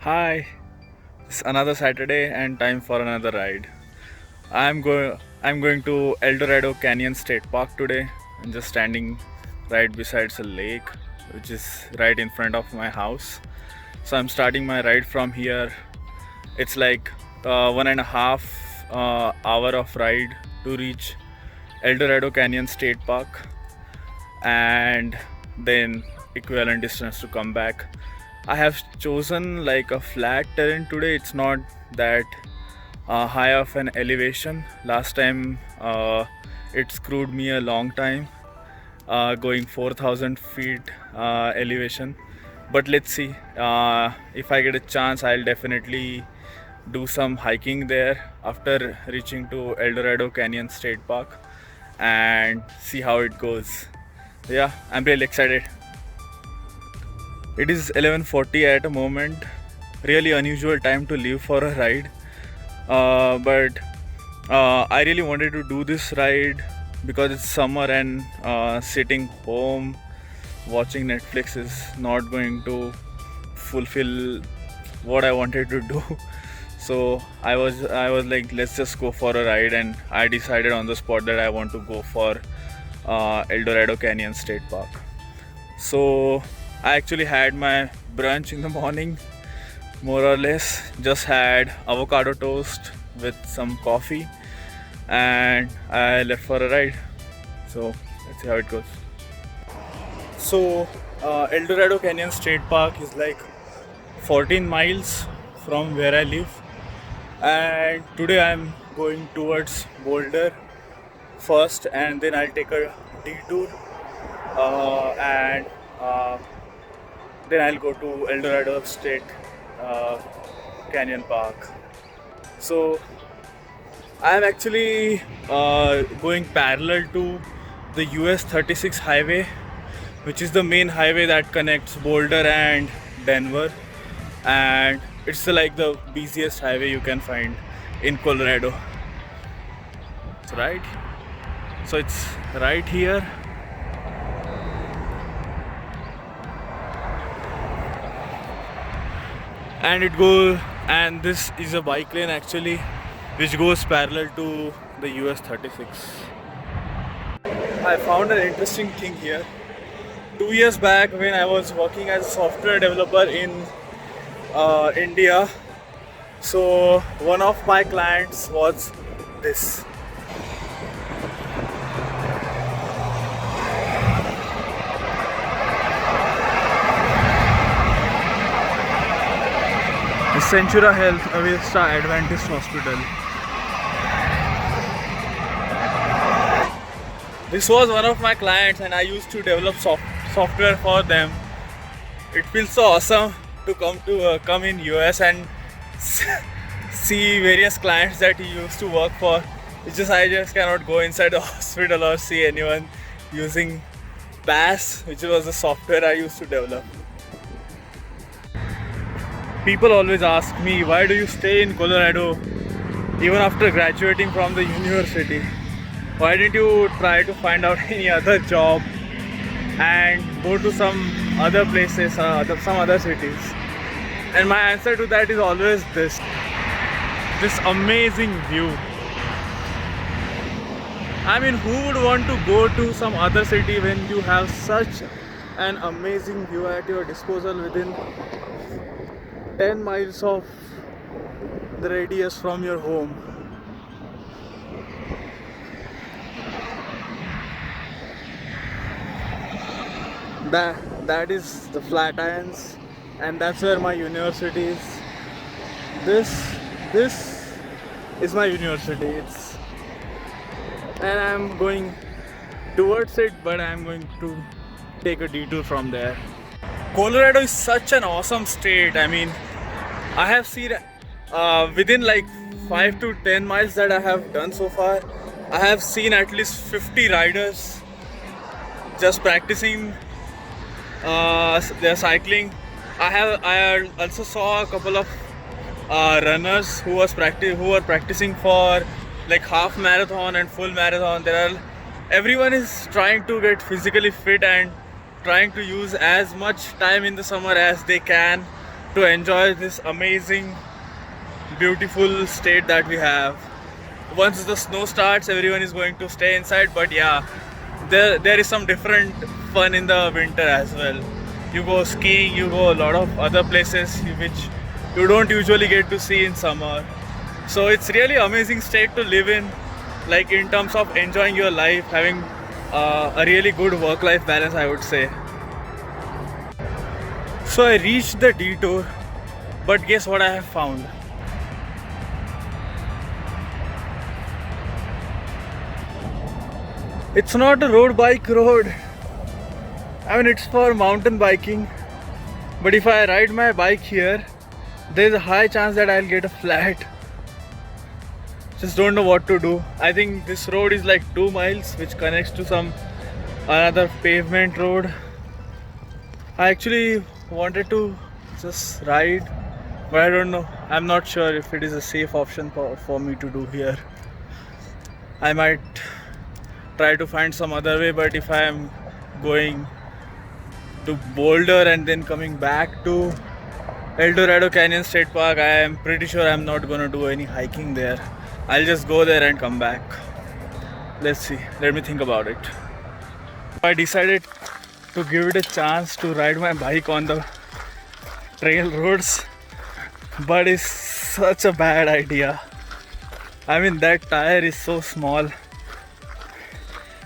Hi, it's another Saturday and time for another ride. I'm going to El Dorado Canyon State Park today. I'm just standing right beside a lake which is right in front of my house. So I'm starting my ride from here. It's like 1.5 hour of ride to reach El Dorado Canyon State Park and then equivalent distance to come back. I have chosen like a flat terrain today. It's not that high of an elevation. Last time it screwed me a long time going 4,000 feet elevation. But let's see. If I get a chance, I'll definitely do some hiking there after reaching to El Dorado Canyon State Park and see how it goes. Yeah, I'm really excited. It is 11:40 at a moment. Really unusual time to leave for a ride. But I really wanted to do this ride because it's summer and sitting home watching Netflix is not going to fulfill what I wanted to do. So I was like, let's just go for a ride, and I decided on the spot that I want to go for El Dorado Canyon State Park. So I actually had my brunch in the morning, more or less. Just had avocado toast with some coffee, and I left for a ride. So let's see how it goes. So El Dorado Canyon State Park is like 14 miles from where I live, and today I'm going towards Boulder first, and then I'll take a detour and then I'll go to El Dorado State uh, Canyon Park. So I'm actually going parallel to the US 36 highway, which is the main highway that connects Boulder and Denver, and it's like the busiest highway you can find in Colorado. It's right. So it's right here. And this is a bike lane actually, which goes parallel to the US 36. I found an interesting thing here. 2 years back, when I was working as a software developer in India, so one of my clients was this. The Centura Health Avesta Adventist Hospital. This was one of my clients, and I used to develop software for them. It feels so awesome to come in US and see various clients that he used to work for. It's just I just cannot go inside the hospital or see anyone using BAS, which was the software I used to develop. People always ask me, why do you stay in Colorado even after graduating from the university? Why didn't you try to find out any other job and go to some other places, some other cities? And my answer to that is always this amazing view. I mean, who would want to go to some other city when you have such an amazing view at your disposal within 10 miles of the radius from your home? That is the Flatirons, and that's where my university is. This is my university. And I'm going towards it, but I'm going to take a detour from there. Colorado is such an awesome state. I mean, I have seen within like 5 to 10 miles that I have done so far, I have seen at least 50 riders just practicing their cycling. I also saw a couple of runners who were practicing for like half marathon and full marathon. Everyone is trying to get physically fit and trying to use as much time in the summer as they can to enjoy this amazing, beautiful state that we have. Once the snow starts, everyone is going to stay inside, but yeah, there is some different fun in the winter as well. You go skiing, you go a lot of other places which you don't usually get to see in summer. So it's really amazing state to live in, like in terms of enjoying your life, having a really good work-life balance, I would say. So I reached the detour, but guess what I have found? It's not a road bike road. I mean, it's for mountain biking. But if I ride my bike here, there's a high chance that I'll get a flat. Just don't know what to do. I think this road is like 2 miles, which connects to some another pavement road. I actually wanted to just ride, but I don't know. I'm not sure if it is a safe option for me to do here. I might try to find some other way, but if I am going to Boulder and then coming back to El Dorado Canyon State Park, I am pretty sure I'm not gonna do any hiking there. I'll just go there and come back. Let's see. Let me think about it. I decided to give it a chance to ride my bike on the trail roads, but it's such a bad idea. I mean, that tire is so small.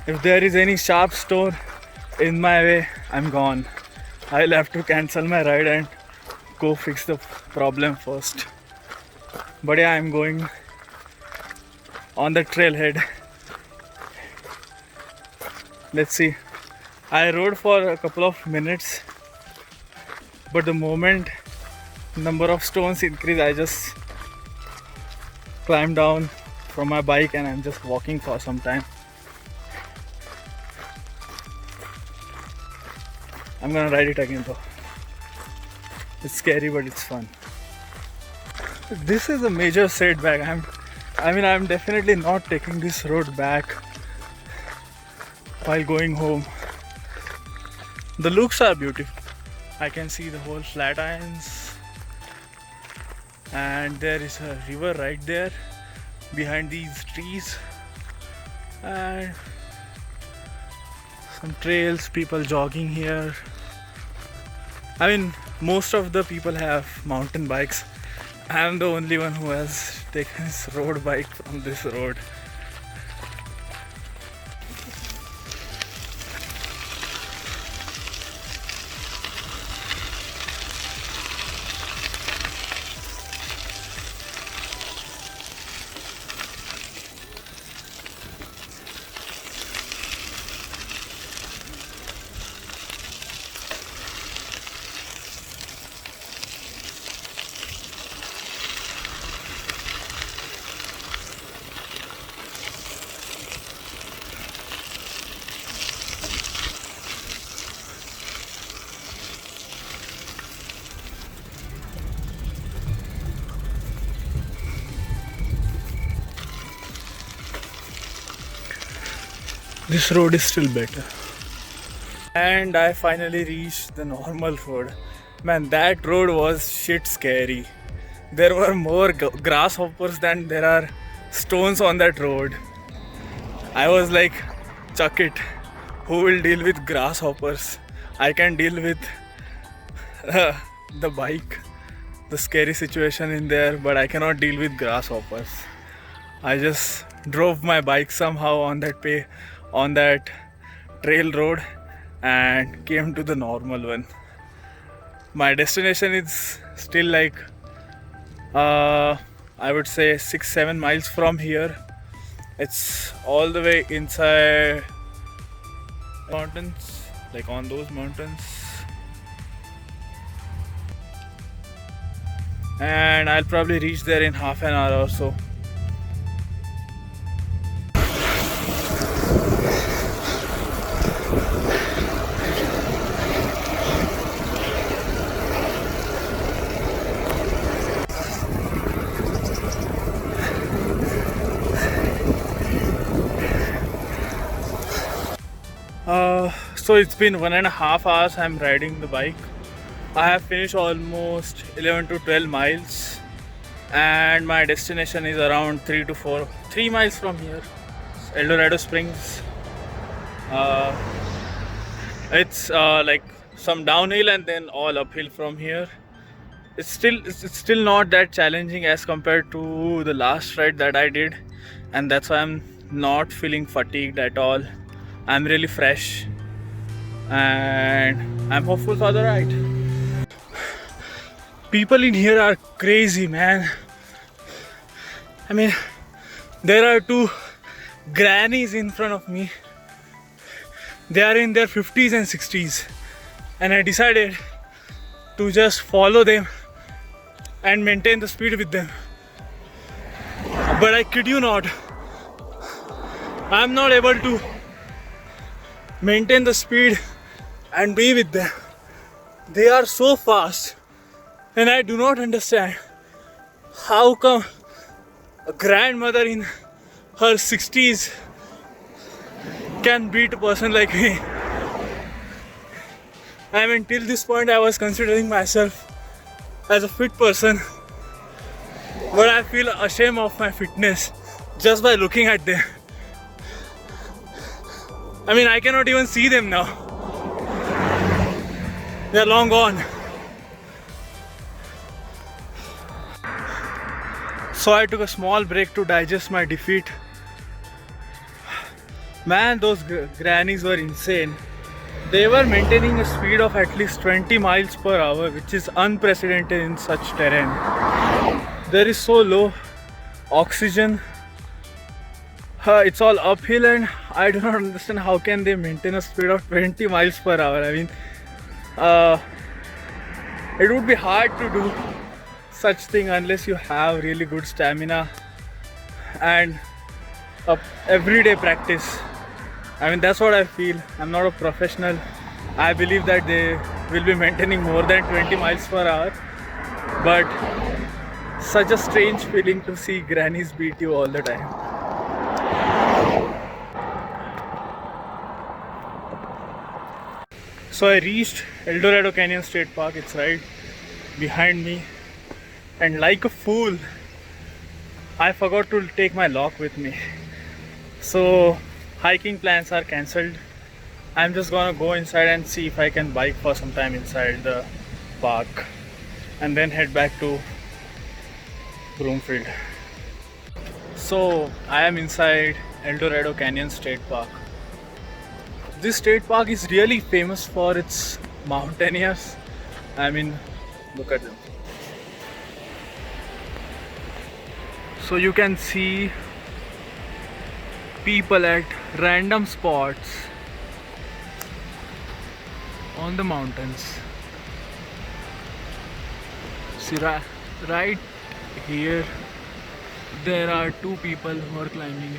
If there is any sharp stone in my way, I'm gone. I'll have to cancel my ride and go fix the problem first. But yeah, I'm going on the trailhead. Let's see. I rode for a couple of minutes, but the moment number of stones increase, I just climbed down from my bike and I'm just walking for some time. I'm gonna ride it again though. It's scary, but it's fun. This is a major setback. I'm definitely not taking this road back while going home. The looks are beautiful. I can see the whole Flatirons, and there is a river right there behind these trees, and some trails, people jogging here. I mean, most of the people have mountain bikes. I am the only one who has taken this road bike from this road. This road is still better. And I finally reached the normal road. Man, that road was shit scary. There were more grasshoppers than there are stones on that road. I was like, chuck it. Who will deal with grasshoppers? I can deal with the bike, the scary situation in there, but I cannot deal with grasshoppers. I just drove my bike somehow on that trail road and came to the normal one. My destination is still like I would say 6-7 miles from here. It's all the way inside mountains, like on those mountains, and I'll probably reach there in half an hour or so. So it's been 1.5 hours I'm riding the bike, I have finished almost 11 to 12 miles, and my destination is around 3 miles from here, El Dorado Springs. Uh, it's like some downhill and then all uphill from here. It's still not that challenging as compared to the last ride that I did, and that's why I'm not feeling fatigued at all. I'm really fresh and I'm hopeful for the ride. People in here are crazy, man. I mean, there are two grannies in front of me. They are in their 50s and 60s, and I decided to just follow them and maintain the speed with them. But I kid you not, I'm not able to maintain the speed and be with them. They are so fast, and I do not understand how come a grandmother in her 60s can beat a person like me. I mean, till this point I was considering myself as a fit person, but I feel ashamed of my fitness just by looking at them. I mean, I cannot even see them now. They are long gone. So I took a small break to digest my defeat. Man, those grannies were insane. They were maintaining a speed of at least 20 miles per hour, which is unprecedented in such terrain. There is so low oxygen. It's all uphill, and I do not understand how can they maintain a speed of 20 miles per hour. I mean, it would be hard to do such thing unless you have really good stamina and everyday practice. I mean, that's what I feel. I'm not a professional. I believe that they will be maintaining more than 20 miles per hour, but such a strange feeling to see grannies beat you all the time. So I reached El Dorado Canyon State Park. It's right behind me, and like a fool, I forgot to take my lock with me. So hiking plans are cancelled. I'm just gonna go inside and see if I can bike for some time inside the park, and then head back to Broomfield. So I am inside El Dorado Canyon State Park. This state park is really famous for its mountaineers. I mean, look at them. So you can see people at random spots on the mountains. See, right here there are two people who are climbing.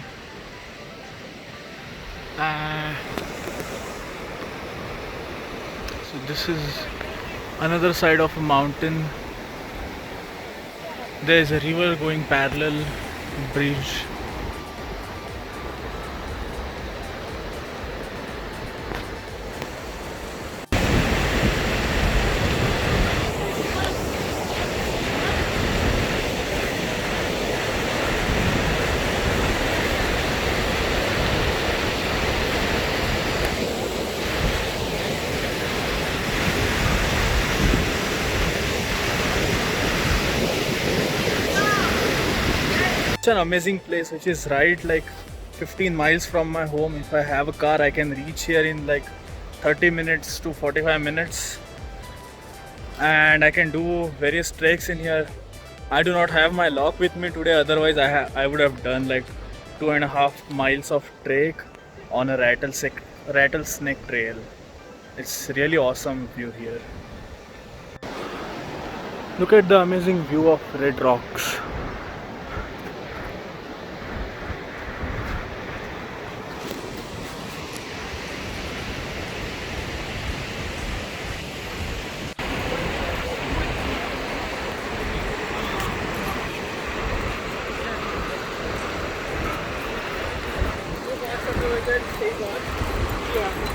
So this is another side of a mountain. There is a river going parallel bridge. It's an amazing place which is right like 15 miles from my home. If I have a car, I can reach here in like 30 minutes to 45 minutes, and I can do various treks in here. I do not have my lock with me today, otherwise I would have done like 2.5 miles of trek on a rattlesnake trail. It's really awesome view here. Look at the amazing view of red rocks.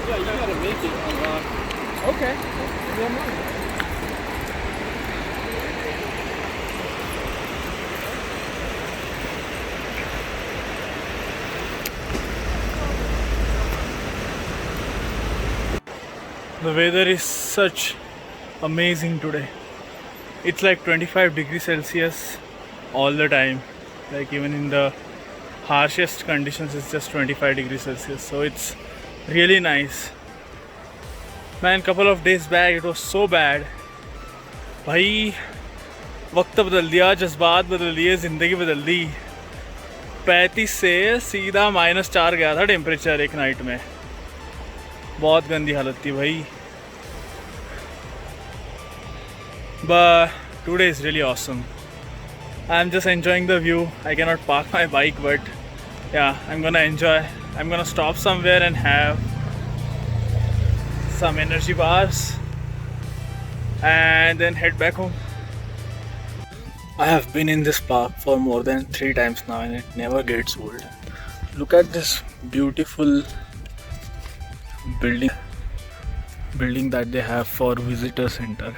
Yeah, you gotta make it. Okay. The weather is such amazing today. It's like 25 degrees Celsius all the time. Like even in the harshest conditions, it's just 25 degrees Celsius. So it's really nice. Man, couple of days back it was so bad. भाई वक्त बदल दिया, जज्बात बदल दिए, ज़िंदगी बदल दी. 35 से सीधा -4 गया था टेम्परेचर एक नाइट में. बहुत गंदी हालत थी भाई. But today is really awesome. I'm just enjoying the view. I cannot park my bike, but yeah, I'm gonna enjoy. I'm gonna stop somewhere and have some energy bars and then head back home. I have been in this park for more than 3 times now and it never gets old. Look at this beautiful building that they have for visitor center.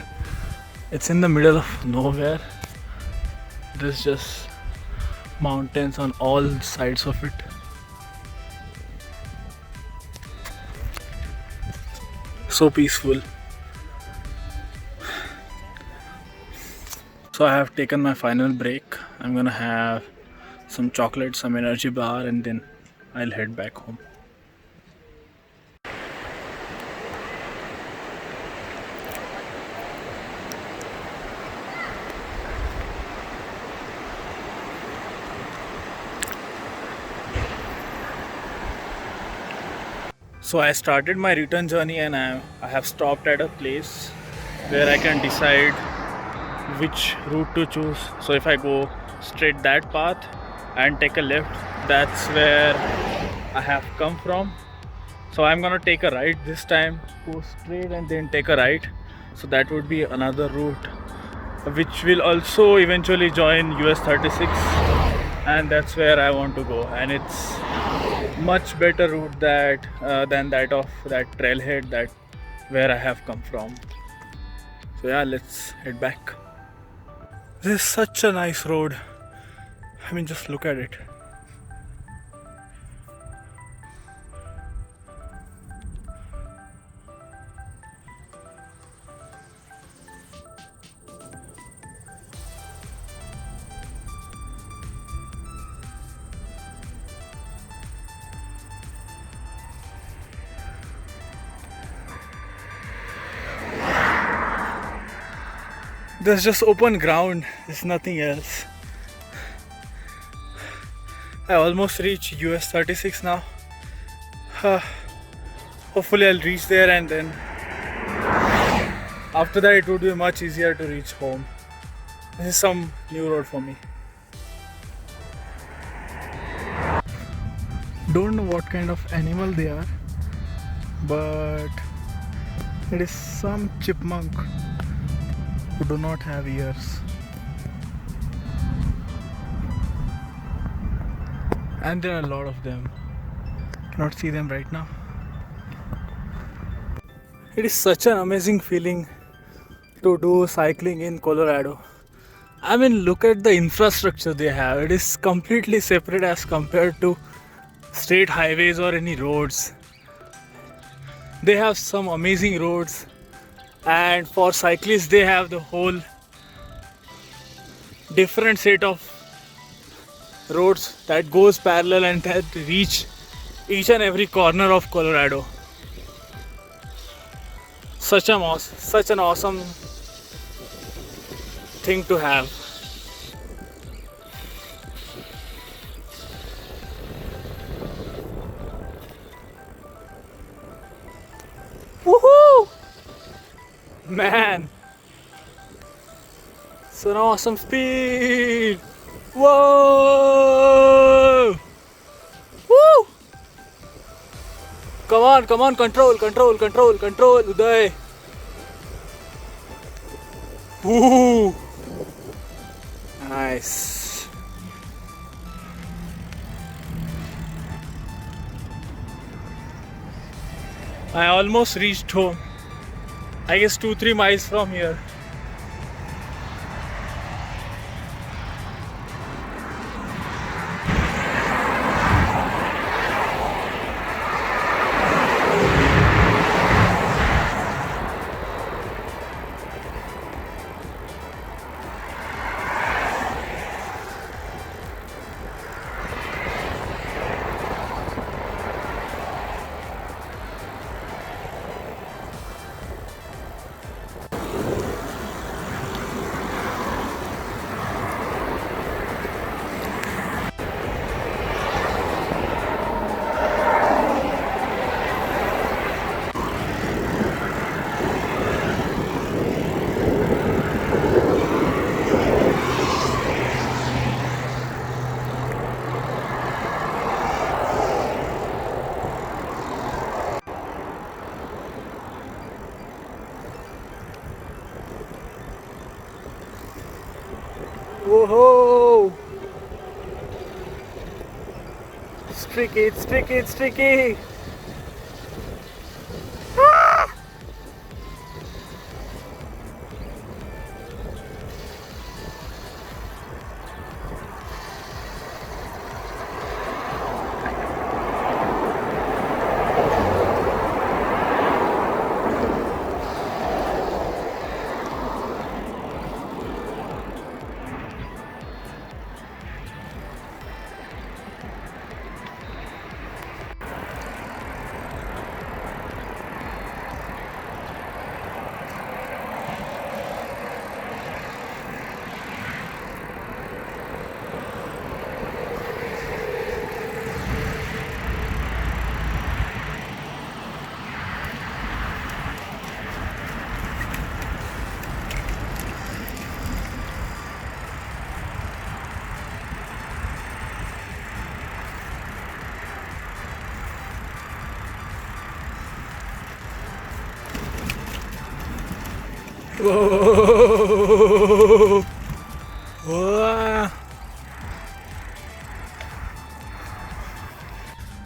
It's in the middle of nowhere. There's just mountains on all sides of it. So peaceful. So I have taken my final break. I'm gonna have some chocolate, some energy bar, and then I'll head back home. So I started my return journey and I have stopped at a place where I can decide which route to choose. So if I go straight that path and take a left, that's where I have come from. So I'm gonna take a right this time, go straight and then take a right. So that would be another route which will also eventually join US 36, and that's where I want to go. And it's much better route than that of that trailhead that where I have come from. So yeah, let's head back. This is such a nice road. I mean, just look at it. There's just open ground, there's nothing else. I almost reached US 36 now. Hopefully I'll reach there and then after that it would be much easier to reach home. This is some new road for me. Don't know what kind of animal they are, but it is some chipmunk who do not have ears. And there are a lot of them. Cannot see them right now. It is such an amazing feeling to do cycling in Colorado. I mean, look at the infrastructure they have. It is completely separate as compared to state highways or any roads. They have some amazing roads, and for cyclists they have the whole different set of roads that goes parallel and that reach each and every corner of Colorado. Such an awesome thing to have. Woohoo! Man, so an awesome speed! Whoa! Woo! Come on, control, Uday! Woo! Nice. I almost reached home. I guess 2-3 miles from here. Whoa! It's tricky, it's tricky, it's tricky. Whoa! Whoa!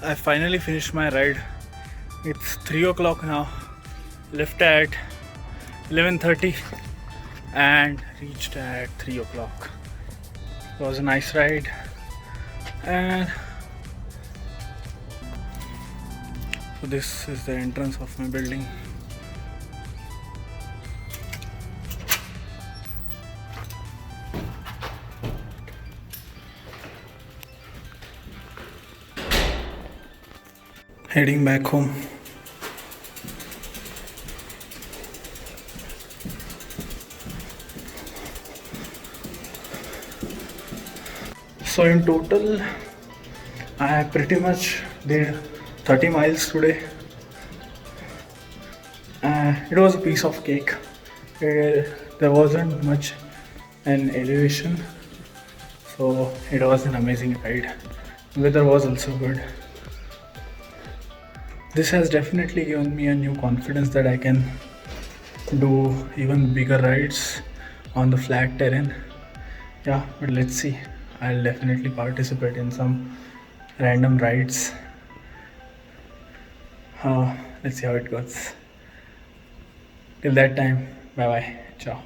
I finally finished my ride. It's 3 o'clock now. Left at 11:30 and reached at 3 o'clock. It was a nice ride, and so this is the entrance of my building. Heading back home. So in total, I pretty much did 30 miles today. It was a piece of cake. There wasn't much an elevation, so it was an amazing ride. Weather was also good. This has definitely given me a new confidence that I can do even bigger rides on the flat terrain. Yeah, but let's see. I'll definitely participate in some random rides. Let's see how it goes. Till that time, bye bye. Ciao.